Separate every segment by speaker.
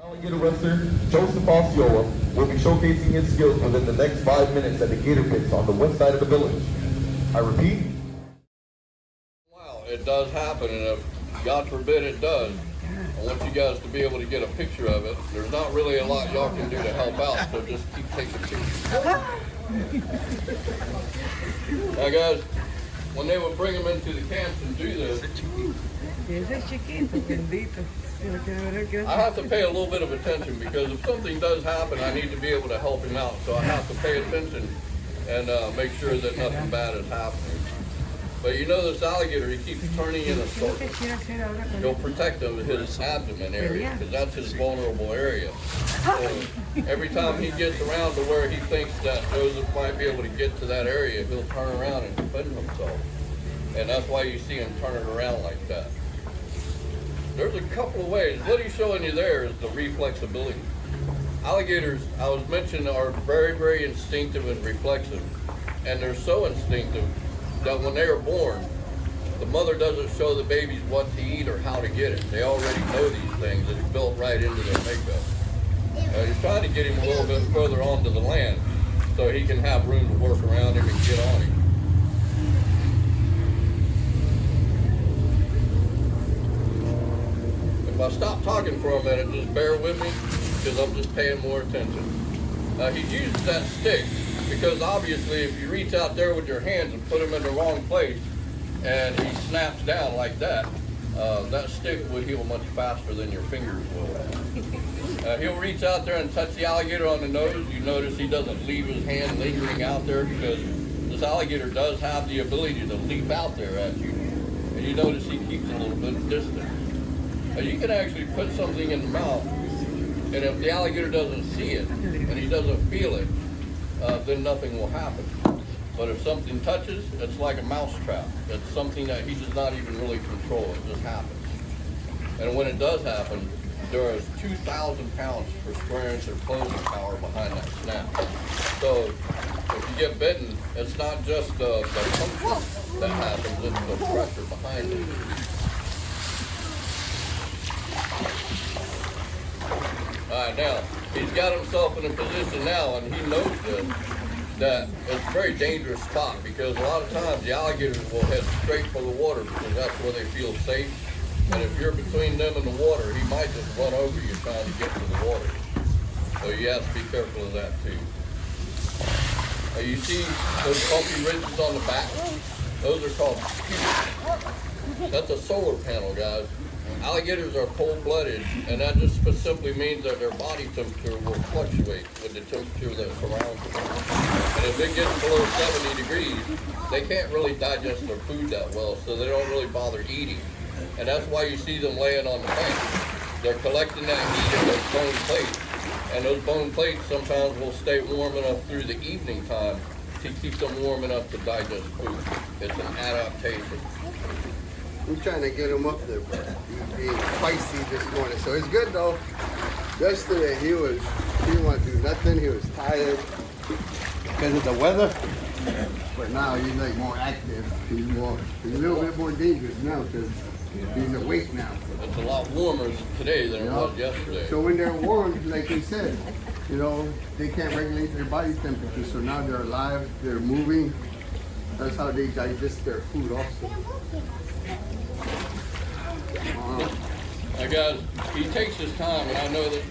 Speaker 1: Alligator wrestler Joseph Osceola will be showcasing his skills within the next 5 minutes at the Gator Pits on the west side of the village. I repeat.
Speaker 2: Wow, it does happen, and if God forbid it does, I want you guys to be able to get a picture of it. There's not really a lot y'all can do to help out, so just keep taking pictures. Now guys, when they would bring them into the camps and do this, I have to pay a little bit of attention because if something does happen, I need to be able to help him out. So I have to pay attention and make sure that nothing bad is happening. But you know this alligator, he keeps turning in a circle. He'll protect him in his abdomen area because that's his vulnerable area. So every time he gets around to where he thinks that Joseph might be able to get to that area, he'll turn around and defend himself. And that's why you see him turning around like that. There's a couple of ways. What he's showing you there is the reflexibility. Alligators, I was mentioning, are very, very instinctive and reflexive. And they're so instinctive that when they are born, the mother doesn't show the babies what to eat or how to get it. They already know these things. It's built right into their makeup. He's trying to get him a little bit further onto the land so he can have room to work around him and get on him. If I stop talking for a minute, just bear with me because I'm just paying more attention. He uses that stick because obviously if you reach out there with your hands and put him in the wrong place and he snaps down like that, that stick would heal much faster than your fingers will. He'll reach out there and touch the alligator on the nose. You notice he doesn't leave his hand lingering out there because this alligator does have the ability to leap out there at you. And you notice he keeps a little bit distant. You can actually put something in the mouth, and if the alligator doesn't see it and he doesn't feel it, then nothing will happen. But if something touches, it's like a mouse trap. It's something that he does not even really control. It just happens. And when it does happen, there is 2,000 pounds per square inch of closing power behind that snap. So if you get bitten, it's not just the function that happens, it's the pressure behind it. Alright, now, he's got himself in a position now, and he knows this, that it's a very dangerous spot because a lot of times the alligators will head straight for the water because that's where they feel safe. And if you're between them and the water, he might just run over you trying to get to the water. So you have to be careful of that too. You see those bumpy ridges on the back? Those are called scutes. That's a solar panel, guys. Alligators are cold-blooded, and that just simply means that their body temperature will fluctuate with the temperature that surrounds them. And if it gets below 70 degrees, they can't really digest their food that well, so they don't really bother eating. And that's why you see them laying on the bank. They're collecting that heat in those bone plates, and those bone plates sometimes will stay warm enough through the evening time to keep them warm enough to digest food. It's an adaptation.
Speaker 3: I'm trying to get him up there, but he's being feisty this morning. So it's good though. Yesterday he didn't want to do nothing. He was tired because of the weather. But now he's like more active. He's a little bit more dangerous now because he's awake now.
Speaker 2: It's a lot warmer today than it was yesterday.
Speaker 3: So when they're warm, like he said, you know, they can't regulate their body temperature. So now they're alive, they're moving. That's how they digest their food also.
Speaker 2: Now guys, he takes his time, and I know that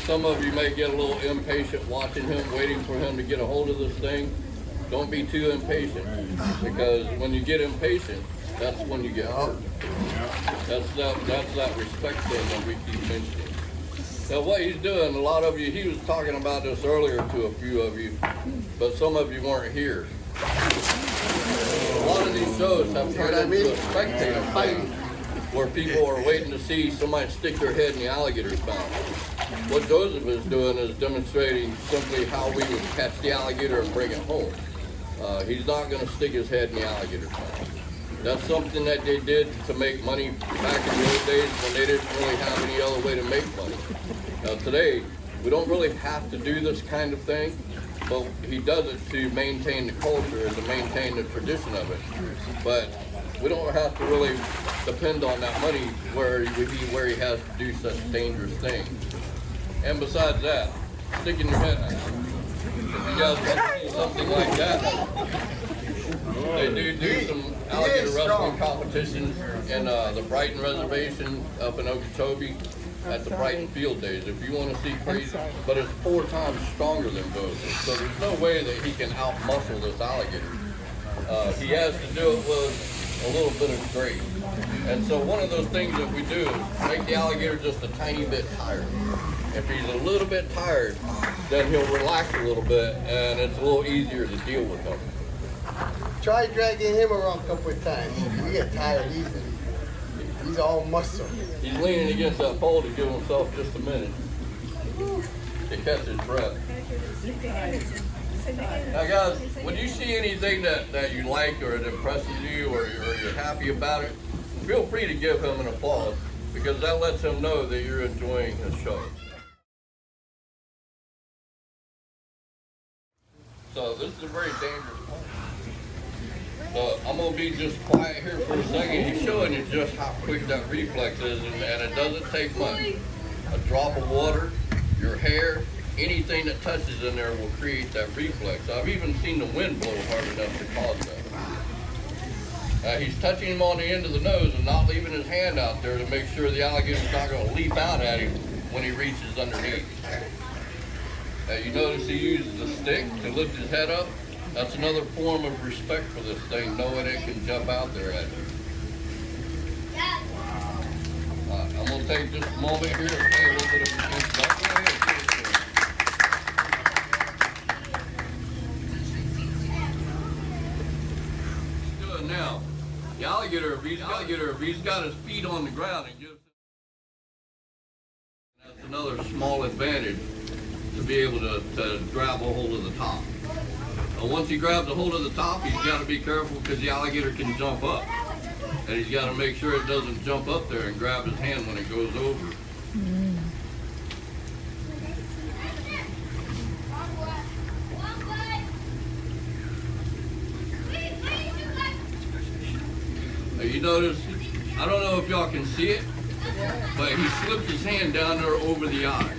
Speaker 2: some of you may get a little impatient watching him, waiting for him to get a hold of this thing. Don't be too impatient, because when you get impatient, that's when you get hurt. That's that respect thing that we keep mentioning. Now what he's doing, a lot of you, he was talking about this earlier to a few of you, but some of you weren't here. A lot of these shows have turned into a spectator thing where people are waiting to see somebody stick their head in the alligator's mouth. What Joseph is doing is demonstrating simply how we would catch the alligator and bring it home. He's not going to stick his head in the alligator's mouth. That's something that they did to make money back in the old days when they didn't really have any other way to make money. Now today, we don't really have to do this kind of thing, but he does it to maintain the culture and to maintain the tradition of it. But we don't have to really depend on that money where he has to do such dangerous things. And besides that, sticking your head out. If you guys want to see something like that, they do some alligator wrestling competitions in the Brighton Reservation up in Okeechobee at the Brighton Field Days. If you want to see crazy, but it's 4 times stronger than Joseph, so there's no way that he can outmuscle this alligator. He has to do it with a little bit of grace. And so one of those things that we do is make the alligator just a tiny bit tired. If he's a little bit tired, then he'll relax a little bit and it's a little easier to deal with him.
Speaker 3: Try dragging him around a couple of times. He get tired easily. He's all muscle.
Speaker 2: He's leaning against that pole to give himself just a minute to catch his breath. Now guys, when you see anything that you like or it impresses you or you're happy about it, feel free to give him an applause because that lets him know that you're enjoying his show. So this is a very dangerous point. So I'm going to be just quiet here for a second. He's showing you just how quick that reflex is, and it doesn't take much. A drop of water, your hair, anything that touches in there will create that reflex. I've even seen the wind blow hard enough to cause that. He's touching him on the end of the nose and not leaving his hand out there to make sure the alligator's not going to leap out at him when he reaches underneath. You notice he uses the stick to lift his head up. That's another form of respect for this thing, knowing it can jump out there at you. I'm going to take just a moment here and play a little bit of an introduction. Good. Now, the alligator, if he's got his feet on the ground, it gives him, that's another small advantage to be able to grab a hold of the top. Once he grabs a hold of the top, he's got to be careful because the alligator can jump up. And he's got to make sure it doesn't jump up there and grab his hand when it goes over. Now you notice, I don't know if y'all can see it, but he slipped his hand down there over the eye.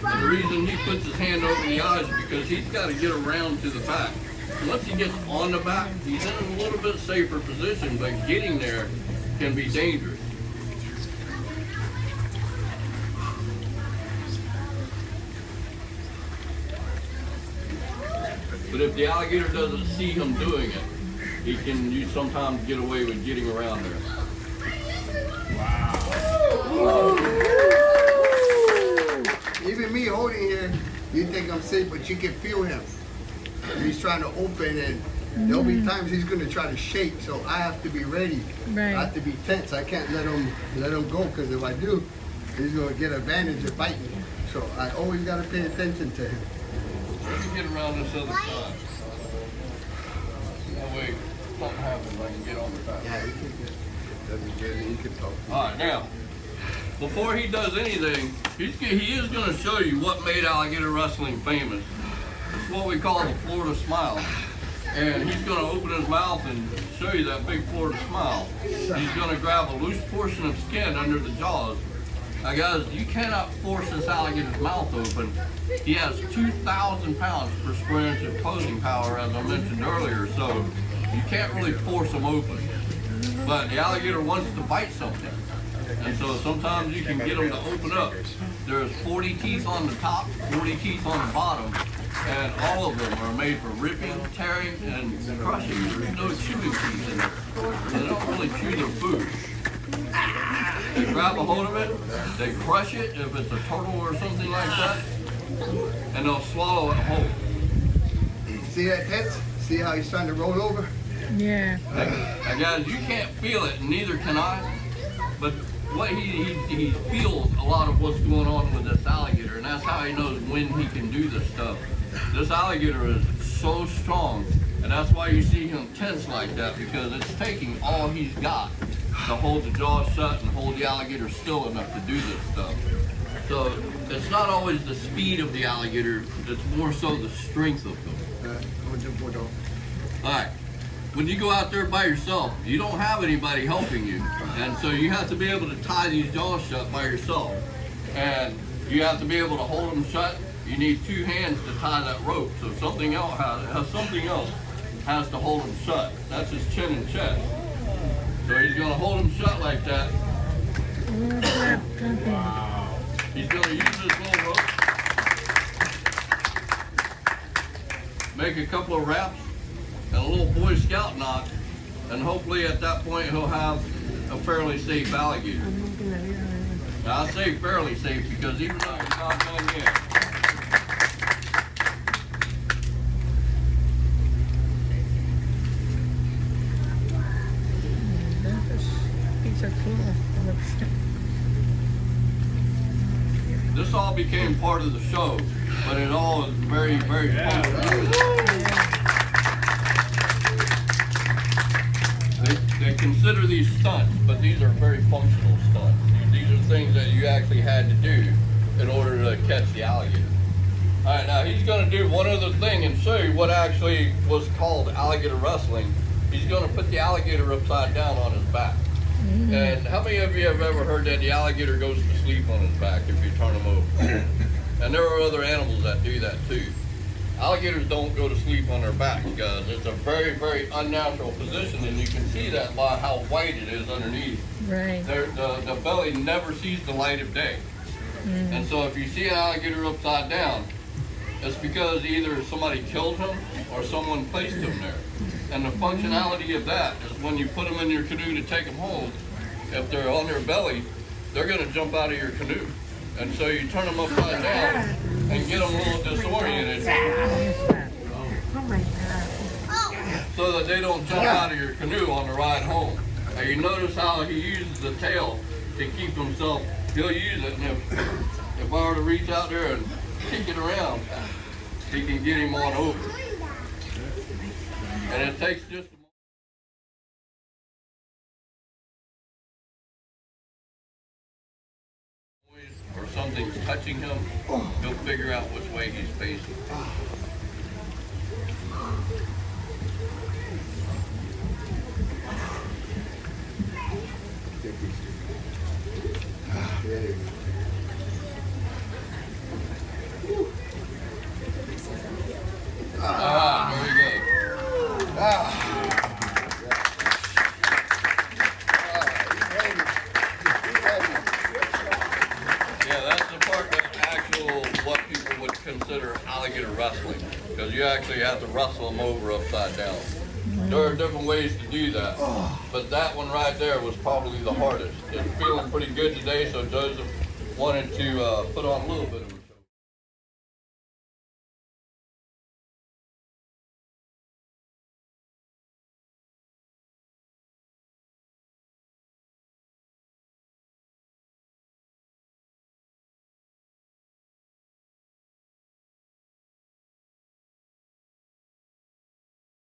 Speaker 2: And the reason he puts his hand over the eyes is because he's got to get around to the back. Once he gets on the back, he's in a little bit safer position, but getting there can be dangerous. But if the alligator doesn't see him doing it, you sometimes get away with getting around there.
Speaker 3: Wow. Even me holding here, you think I'm safe, but you can feel him. He's trying to open, and there'll be times he's going to try to shake, so I have to be ready. Right. I have to be tense. I can't let him go, because if I do, he's going to get advantage of biting me. So I always got to pay attention to him.
Speaker 2: Let me get around this other side. That way, something happens, I can get on the side.
Speaker 3: Yeah, you can talk.
Speaker 2: All right, now, before he does anything, he is going to show you what made alligator wrestling famous. It's what we call the Florida smile. And he's going to open his mouth and show you that big Florida smile. He's going to grab a loose portion of skin under the jaws. Now guys, you cannot force this alligator's mouth open. He has 2,000 pounds per square inch of closing power, as I mentioned earlier, so you can't really force him open. But the alligator wants to bite something. And so sometimes you can get them to open up. There's 40 teeth on the top, 40 teeth on the bottom, and all of them are made for ripping, tearing, and crushing. There's no chewing teeth in there. They don't really chew their food. They grab a hold of it, they crush it if it's a turtle or something like that, and they'll swallow it whole.
Speaker 3: See that head? See how he's trying to roll over?
Speaker 4: Yeah.
Speaker 2: Now guys, you can't feel it, and neither can I, but what he feels a lot of what's going on with this alligator, and that's how he knows when he can do this stuff. This alligator is so strong, and that's why you see him tense like that, because it's taking all he's got to hold the jaw shut and hold the alligator still enough to do this stuff. So it's not always the speed of the alligator, it's more so the strength of them. All right. When you go out there by yourself, you don't have anybody helping you. And so you have to be able to tie these jaws shut by yourself. And You have to be able to hold them shut. You need 2 hands to tie that rope. So something else has to hold him shut. That's his chin and chest. So he's going to hold him shut like that. He's going to use this little rope, make a couple of wraps, and a little Boy Scout knot, and hopefully at that point he'll have a fairly safe alligator. Now I say fairly safe because even though he's not done yet.
Speaker 4: These are cool.
Speaker 2: This all became part of the show, but it all is very, very functional. They consider these stunts, but these are very functional stunts. These are things that you actually had to do in order to catch the alligator. All right, now he's going to do one other thing and show you what actually was called alligator wrestling. He's going to put the alligator upside down on his back. And how many of you have ever heard that the alligator goes to sleep on his back if you turn him over? And there are other animals that do that too. Alligators don't go to sleep on their backs, guys. It's a very, very unnatural position, and you can see that by how white it is underneath.
Speaker 4: Right.
Speaker 2: The belly never sees the light of day. And so if you see an alligator upside down, it's because either somebody killed him or someone placed him there. And the functionality of that is when you put them in your canoe to take them home, if they're on their belly, they're going to jump out of your canoe. And so you turn them upside down and get them a little disoriented so that they don't jump out of your canoe on the ride home. Now you notice how he uses the tail to keep himself. He'll use it, and if I were to reach out there and kick it around, he can get him on over. And it takes just a moment or something's touching him, he'll figure out which way he's facing. Very good. Yeah, that's the part that's actual what people would consider alligator wrestling, because you actually have to wrestle them over upside down. There are different ways to do that, but that one right there was probably the hardest. It's feeling pretty good today, so Joseph wanted to put on a little bit of